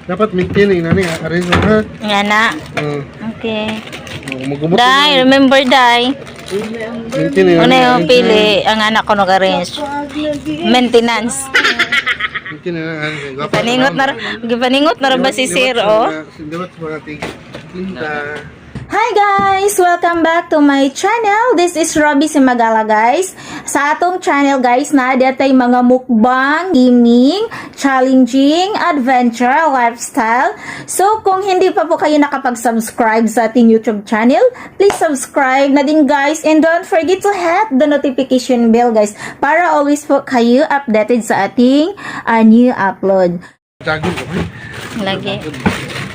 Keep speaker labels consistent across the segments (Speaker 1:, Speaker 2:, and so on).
Speaker 1: Dapat maintain ini nani arrange ha.
Speaker 2: Nga na.
Speaker 1: Hmm.
Speaker 2: Okay.
Speaker 1: Magumot.
Speaker 2: Dai, remember Dai.
Speaker 1: Maintain ini.
Speaker 2: Ano yung pili ang anak ko nag-arrange? Maintenance.
Speaker 1: Maintain ini.
Speaker 2: Gipaningot na ba si Sir, oh?
Speaker 1: Dapat mga tinta.
Speaker 2: Hi guys! Welcome back to my channel. This is Robby Simagala guys. Sa atong channel guys na datay mga mukbang, gaming, challenging, adventure, lifestyle. So kung hindi pa po kayo nakapag-subscribe sa ating YouTube channel, please subscribe na din guys. And don't forget to hit the notification bell guys para always po kayo updated sa ating new upload.
Speaker 1: Jagun ko.
Speaker 2: Lagi.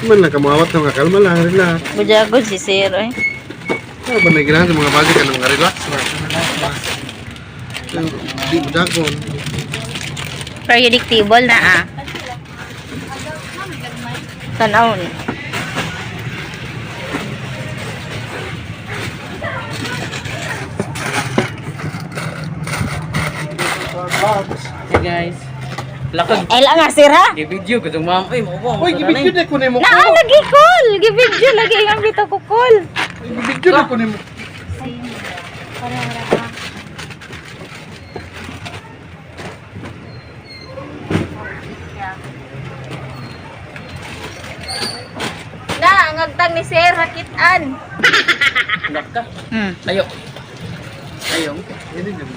Speaker 1: Man lang kamawat ng kalma lang rin na.
Speaker 2: Bujagod si Sir eh.
Speaker 1: Ano ba na ginahan sa mga bagay ka nang relax na. Di budagon.
Speaker 2: Predictable na ah. Tanaw ni.
Speaker 3: Hey guys. Lakag.
Speaker 2: Ay lang nga Sir ha.
Speaker 3: Gi-video ko tong ma'am. Ay, mo.
Speaker 1: Uy, gibidyo na ko ni mo.
Speaker 2: Naa lagi call. Gi-video lagi ang bitaw ko call.
Speaker 1: Gibidyo na ko ni mo.
Speaker 2: Na, ang agtang ni Sir hakitan.
Speaker 3: Naka.
Speaker 2: Hmm.
Speaker 3: Ayo. Ayo.
Speaker 1: Ini na mo.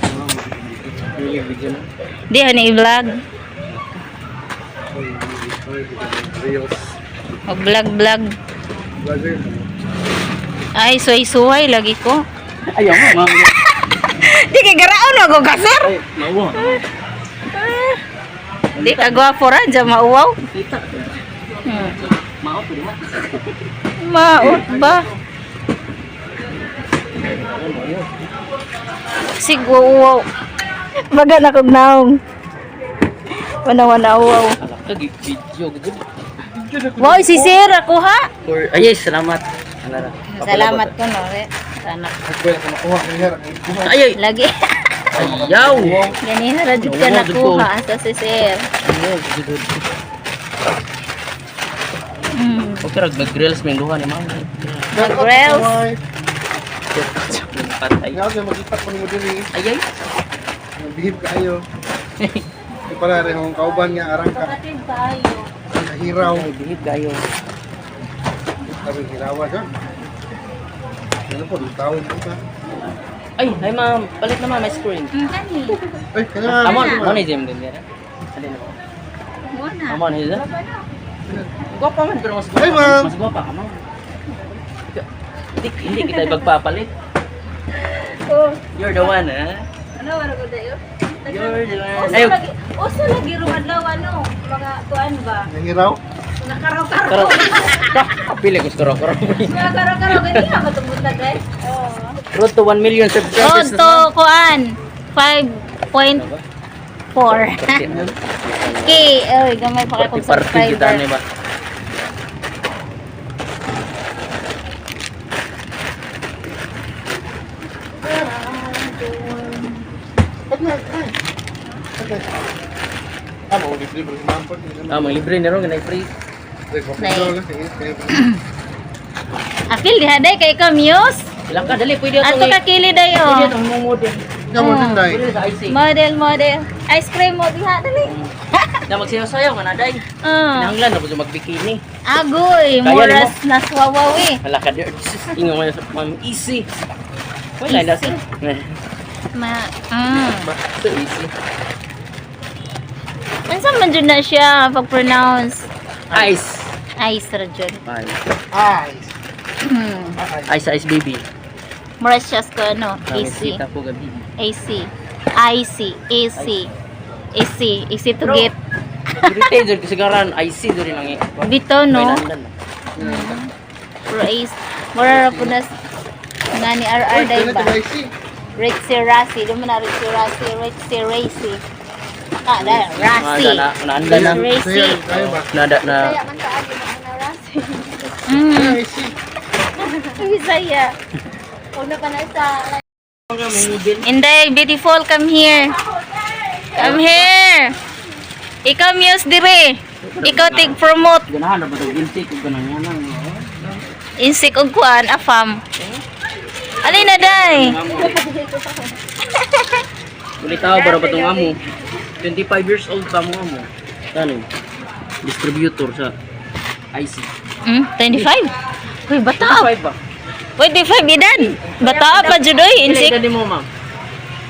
Speaker 3: Dili video na.
Speaker 2: Di hani i-vlog.
Speaker 1: Reels.
Speaker 2: Mag-vlog.
Speaker 1: Vlogger.
Speaker 2: Ay, suway-suway lagi ko.
Speaker 3: Ayaw mo, ma'am.
Speaker 2: Di kay garaon ako ka Sir.
Speaker 3: Ay, mawo.
Speaker 2: Di ka gwapo ra dyan mauwaw.
Speaker 3: Kita.
Speaker 2: Hmm.
Speaker 3: Mao to diha.
Speaker 2: Maot ba? Sigwa uwaw. Baga na kog naong. Wana-wana uwaw.
Speaker 3: Lakag video gud.
Speaker 2: Wow, si Sir ako ha.
Speaker 3: Ay, salamat. Ana.
Speaker 2: Salamat ko no. Sana.
Speaker 1: Ako ko makuha ni her.
Speaker 3: Ay, ay.
Speaker 2: Lagi.
Speaker 3: Ayaw.
Speaker 2: Ganyan na jud ka nakuha sa si Sir.
Speaker 3: Ayaw, gud.
Speaker 2: Hmm.
Speaker 3: Okay, nag-grills mingguhan ni ma'am.
Speaker 2: Mag-grills.
Speaker 3: Patay.
Speaker 1: Ayaw na magipat pa mo diri.
Speaker 3: Ay, ay.
Speaker 1: Bihib kayo. Di pala rin ang kauban nga arang ka. Hiraw.
Speaker 3: Ay, bihit kayo.
Speaker 1: Sabi hirawa dyan. Ano po, taon po ka.
Speaker 3: Ay, hi ma'am. Palit na ma'am, my screen.
Speaker 1: Ay, kaya
Speaker 3: Amon, mo ni Jim din yan. Alin ako? Amon, hiza? Gwapa man, pero mas gwapa.
Speaker 1: Hi, ma'am.
Speaker 3: Mas gwapa ka, ma'am. Hindi kita magpapalit. You're the one, ha?
Speaker 2: Ano wala ko dayo?
Speaker 3: You're the one. Ayaw.
Speaker 2: Uso lagi rumadlaw ano, mga tuan ba?
Speaker 1: nahiraw?
Speaker 2: Nakaraw-karaw.
Speaker 3: Kapili ko sa karo.
Speaker 2: Nakaraw-karaw gani ako tumuta guys. Oh.
Speaker 3: Road to 1 million subscribers
Speaker 2: Road to kuan 5.4. Okay, oy gamay pa kay kong
Speaker 3: Party kita ni
Speaker 2: subscriber.
Speaker 3: ba?
Speaker 1: Ano, libre si Mampot.
Speaker 3: Ah, mga libre na ron, ganay free.
Speaker 2: Akil dihaday kay ka Muse.
Speaker 3: Ilang ka, dali, pwede
Speaker 2: Ato ka kili
Speaker 3: Pwede
Speaker 2: dayo.
Speaker 3: itong mumod yan.
Speaker 1: Kamu tinday.
Speaker 3: Pwede sa IC.
Speaker 2: Model. Ice cream mo diha dali.
Speaker 3: Na magsayaw-sayaw ka na, day. Pinahanglan na po sa magbikini.
Speaker 2: Agoy,
Speaker 3: Kaya
Speaker 2: muras naswawaw eh.
Speaker 3: Hala ka, there. Ingo mo na sa ma'am, easy. Wala na sa. Ba, so easy.
Speaker 2: Ansa man jud na siya pag-pronounce?
Speaker 3: Ice.
Speaker 2: Ice ra jud.
Speaker 1: Ay.
Speaker 3: Ice, baby.
Speaker 2: Muras siya ko ano,
Speaker 3: Kami
Speaker 2: AC.
Speaker 3: kita po gabi.
Speaker 2: AC. Easy to get.
Speaker 3: Retail dyan kasi garan, IC doon rin ang
Speaker 2: Bito no.
Speaker 3: Mainlandan.
Speaker 2: Pro ace. Mura ra po na ngani RR day ba? Rexy Rasi, dumi na Rexy Rasi. Ah, da Rasi.
Speaker 3: Naanda na.
Speaker 2: Racy.
Speaker 3: Nada na.
Speaker 2: Kaya man kaagi na Rasi. Bisaya. Huwag na pa na sa Inday, beautiful, come here. Come here. Ikaw Muse dire. Ikaw tig-promote.
Speaker 3: Ganahan na ba ito? Gintik ko ganang yan ang...
Speaker 2: Insik og kuan, afam. Alin na, day?
Speaker 3: Ulit tao para ba itong amo? 25 years old pa mo amo. Ano? Distributor sa IC.
Speaker 2: 25? Uy, bata.
Speaker 3: 25 ba?
Speaker 2: 25 edad. Bata pa, Judoy.
Speaker 3: Ilan
Speaker 2: Insik.
Speaker 3: edad mo, ma'am?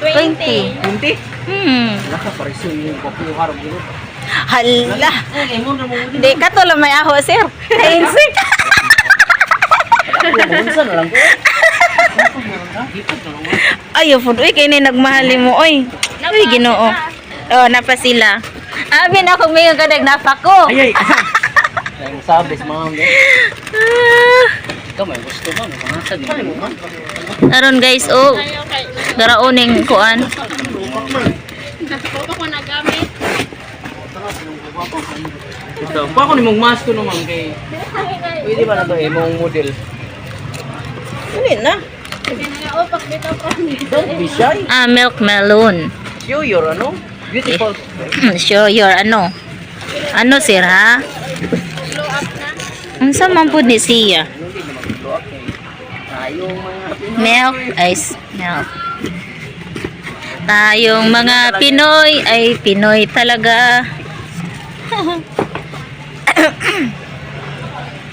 Speaker 2: 20.
Speaker 3: 20? Wala ka, pareso yung kapuharap dito.
Speaker 2: Hala.
Speaker 3: Ay, mo na mo.
Speaker 2: Di ka to lang may aho, sir. Insik.
Speaker 3: Bunsan na lang ko. Hipot na lang.
Speaker 2: Ayo, food. Uy, kayo na nagmahali mo. Uy, ginoo. Oh, napa sila. Amin ako ngayon kadag napa ko.
Speaker 3: Ay, ay. Ay, sabi sa mga mga. Ikaw may gusto mo. Mangasag mo.
Speaker 2: Aron guys, oh. Garaoning kuan.
Speaker 3: Ito. Kung ako ni mong mask ko naman kay... Pwede ba na ito eh, mong model? Ano na? Don't be shy.
Speaker 2: Milk melon.
Speaker 3: Show your ano? Beautiful.
Speaker 2: Show your ano. Ano, sir, ha? Ang man po ni siya.
Speaker 3: Tayong mga...
Speaker 2: Milk, ice, milk. Tayong mga Pinoy ay Pinoy talaga.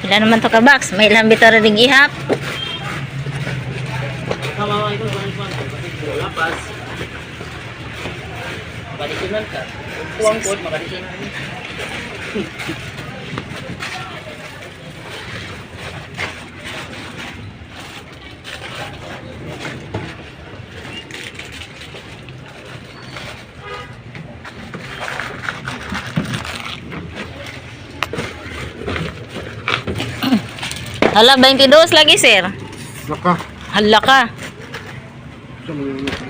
Speaker 2: Ilan naman to ka box? May ilang bito rin ihap.
Speaker 3: Tama ito, lapas. Makadisunan ka. Kuwang pod, makadisunan.
Speaker 2: Hala, 22 lagi, sir.
Speaker 1: Laka.
Speaker 2: Hala ka.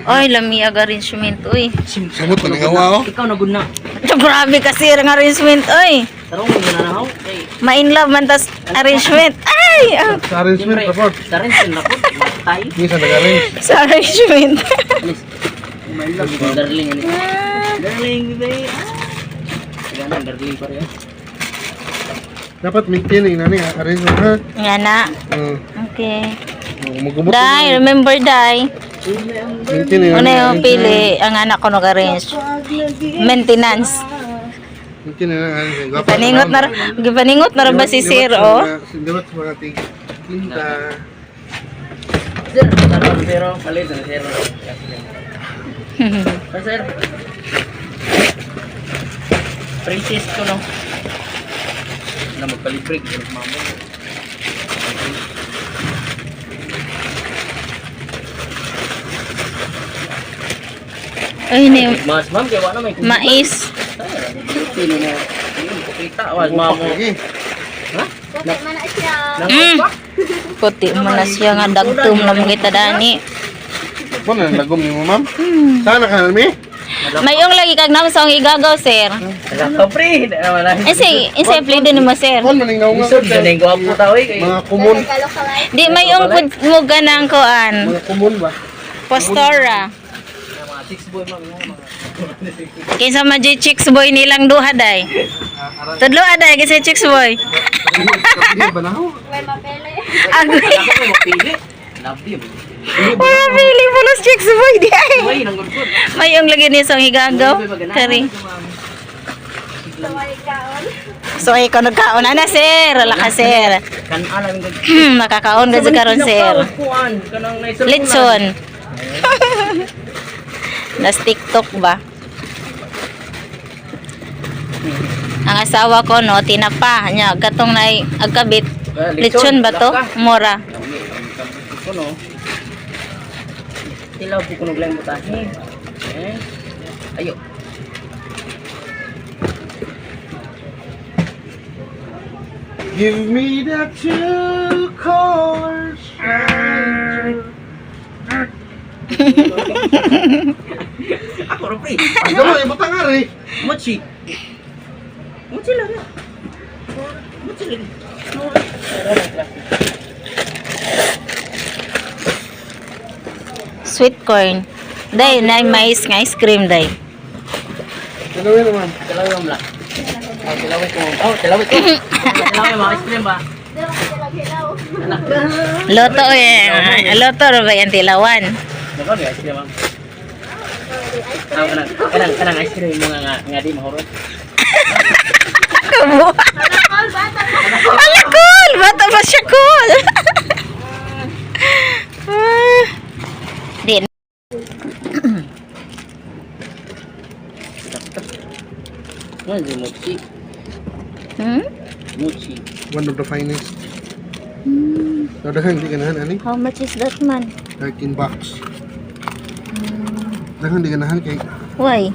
Speaker 2: Ay, lami aga arrangement, uy.
Speaker 1: Samot na ngawa, oh.
Speaker 3: Ikaw na good na.
Speaker 2: Grabe kasi ang arrangement, uy.
Speaker 3: Tarong mo na na ako. Kay
Speaker 2: Ma-in love man tas arrangement. Ay!
Speaker 1: Sa arrangement, report.
Speaker 3: Tarin sin na po. Tay.
Speaker 1: Hindi sa nag-arrange.
Speaker 2: Sa arrangement.
Speaker 3: Alis. My love, darling ani. Darling, baby. Gana darling pa rin.
Speaker 1: Dapat maintain yung nani, arrangement, ha?
Speaker 2: Nga na.
Speaker 1: Uh,
Speaker 2: Okay.
Speaker 1: magubot
Speaker 2: Dai, remember Dai.
Speaker 1: maintain yung
Speaker 2: Ano yung pili ang anak ko nag-arrange? Maintenance.
Speaker 1: Maintain yung arrangement.
Speaker 2: Gipaningot na rin ba si Sir, oh?
Speaker 1: Sindawat sa mga tinta.
Speaker 3: Sir, taron pero palit na sir. Sir. Princess ko no. Na magpalibrig ng mamo.
Speaker 2: Ay, ni
Speaker 3: Mas ma'am, kaya wala may kumita.
Speaker 2: mais.
Speaker 3: Pino na. Kumita. Was mamo.
Speaker 1: Okay.
Speaker 3: Ha?
Speaker 2: Mm. Puti mo na siya nga dagtum na mga kita dani.
Speaker 1: Kung na nagom ni mo, ma'am? Sana ka, Almi?
Speaker 2: Mayong lagi kag naman sa igagaw, sir.
Speaker 3: Nako pre.
Speaker 2: Simple din mo, sir.
Speaker 1: Kung maning naunga
Speaker 3: Isod na yung gwapo tao eh.
Speaker 1: mga kumun.
Speaker 2: Di mayong mo ganang kuan.
Speaker 1: Mga kumun ba?
Speaker 2: Postora.
Speaker 3: Mga six boy ma'am.
Speaker 2: Kinsa man jud chicks boy nilang duha day. Tudlo aday kasi chicks boy.
Speaker 1: Kapili ba na ho?
Speaker 2: Agoy.
Speaker 3: Ako mo mapili. Love you.
Speaker 2: Wala pili pulos chicks boy di ay.
Speaker 3: Uy, nang good.
Speaker 2: Mayong lagi ni sa igagaw. Kari. So ay ko nagkaon na sir. Wala ka sir.
Speaker 3: Kan alam good.
Speaker 2: Makakaon ka sa karon sir.
Speaker 3: Kuan kanang naisip.
Speaker 2: Litson. Nas TikTok ba? Ang asawa ko no tinapa nya gatong nay agkabit. Litson ba to? Mora.
Speaker 3: Kuno. Tilaw po kuno glang butahe. Ayo.
Speaker 1: Give me the two chords.
Speaker 3: Ako ro pre.
Speaker 1: Ang gamo, ibutang nga rin.
Speaker 3: Mochi. Mochi lang. Mochi lang.
Speaker 2: Sweet corn. Day na mais nga ice cream day.
Speaker 1: Ano yun naman?
Speaker 3: Dalawang lang. tilawit ko. Oh, tilawit ko. Tilawit mga ice cream ba?
Speaker 2: Loto eh. Loto ba yan tilawan?
Speaker 3: Nako ni ice cream ma'am. Kanang ice cream mga nga di mahurot.
Speaker 2: Ala cool! Bata ba siya cool? Di.
Speaker 3: Ano yung mochi? Mochi.
Speaker 1: One of the finest. Nadahan, di ganahan, ani?
Speaker 2: How much is that man?
Speaker 1: 13 bucks. Dahan, di ganahan kay...
Speaker 2: Why?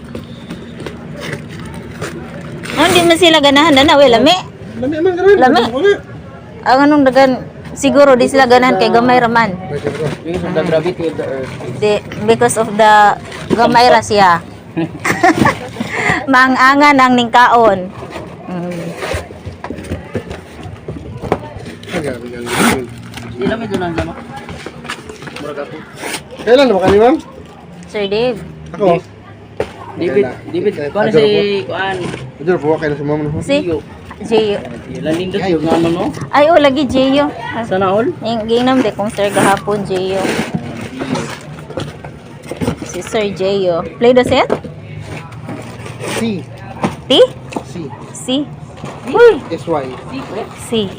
Speaker 2: Oh, hindi man sila ganahan na we lami.
Speaker 1: Lami man ganahan.
Speaker 2: Lami.
Speaker 1: Wala.
Speaker 2: Ang anong dagan siguro di sila ganahan kay gamay raman.
Speaker 3: Because of the gravity of the earth.
Speaker 2: Because of the gamay ra siya. Mangangan ang ningkaon.
Speaker 3: Hindi namin doon ang lama. Murag ako.
Speaker 1: Kailan na ba kani, ma'am?
Speaker 2: Sir Dave.
Speaker 1: Ako.
Speaker 3: David, kuan si kuan.
Speaker 1: Medyo po kayo sa mama no.
Speaker 2: Si Jeyo.
Speaker 3: Landing dot yung ano no?
Speaker 2: Ay, lagi Jeyo.
Speaker 3: Sana all.
Speaker 2: Ginam de kung sir gahapon Jeyo. Si Sir Jeyo. Play the set?
Speaker 1: C.
Speaker 2: T?
Speaker 1: C.
Speaker 2: C. Uy,
Speaker 1: SY.
Speaker 2: C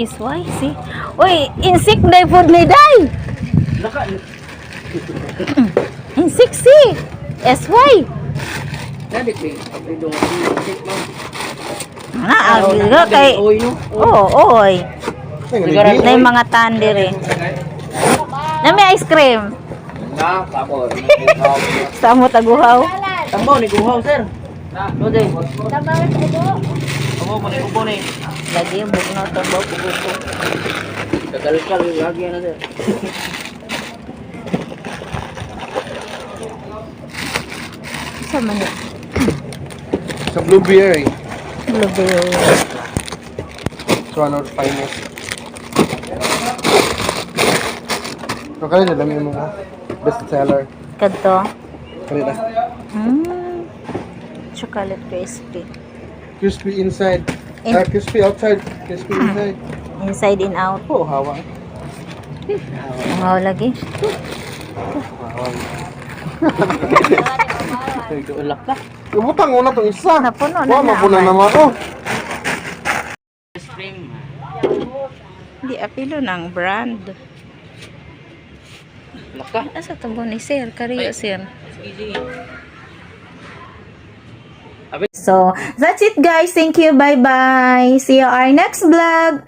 Speaker 2: is why? C. Uy, insect day food ni day.
Speaker 3: Naka
Speaker 2: Insect C. SY.
Speaker 3: Dali kay abri dong check mo.
Speaker 2: Na, kay...
Speaker 3: Oy no.
Speaker 2: Oo, oy.
Speaker 3: Sigara
Speaker 2: Na yung mga tandere. Na may ice cream.
Speaker 3: Na tapos.
Speaker 2: Sa mo taguhaw.
Speaker 3: Tambaw ni guhaw sir. No day. Tambaw sa ubo. Ubo mo ni ubo ni.
Speaker 2: Lagi yung bugno tambaw pugupo.
Speaker 3: Kagal-kal lagi na sir.
Speaker 2: Sa man yun?
Speaker 1: Sa blueberry.
Speaker 2: Blueberry.
Speaker 1: So one of the finest. So kaya dami yung mga best seller.
Speaker 2: Kadto.
Speaker 1: Kanila.
Speaker 2: Chocolate crispy.
Speaker 1: Crispy inside. Crispy outside. Crispy inside.
Speaker 2: Inside and out.
Speaker 1: Oh, hawa.
Speaker 2: Wow, lagi.
Speaker 1: Hawa.
Speaker 3: Ito ulak ka.
Speaker 1: Umutang una tong isa.
Speaker 2: Napuno na
Speaker 1: Wow,
Speaker 2: na.
Speaker 1: mapuna naman ako.
Speaker 3: Ice cream.
Speaker 2: Hindi apilo ng brand.
Speaker 3: Ulak ka.
Speaker 2: Asa tabo ni sir? Kariyo sir.
Speaker 3: Sige.
Speaker 2: So, that's it guys. Thank you. Bye-bye. See you our next vlog.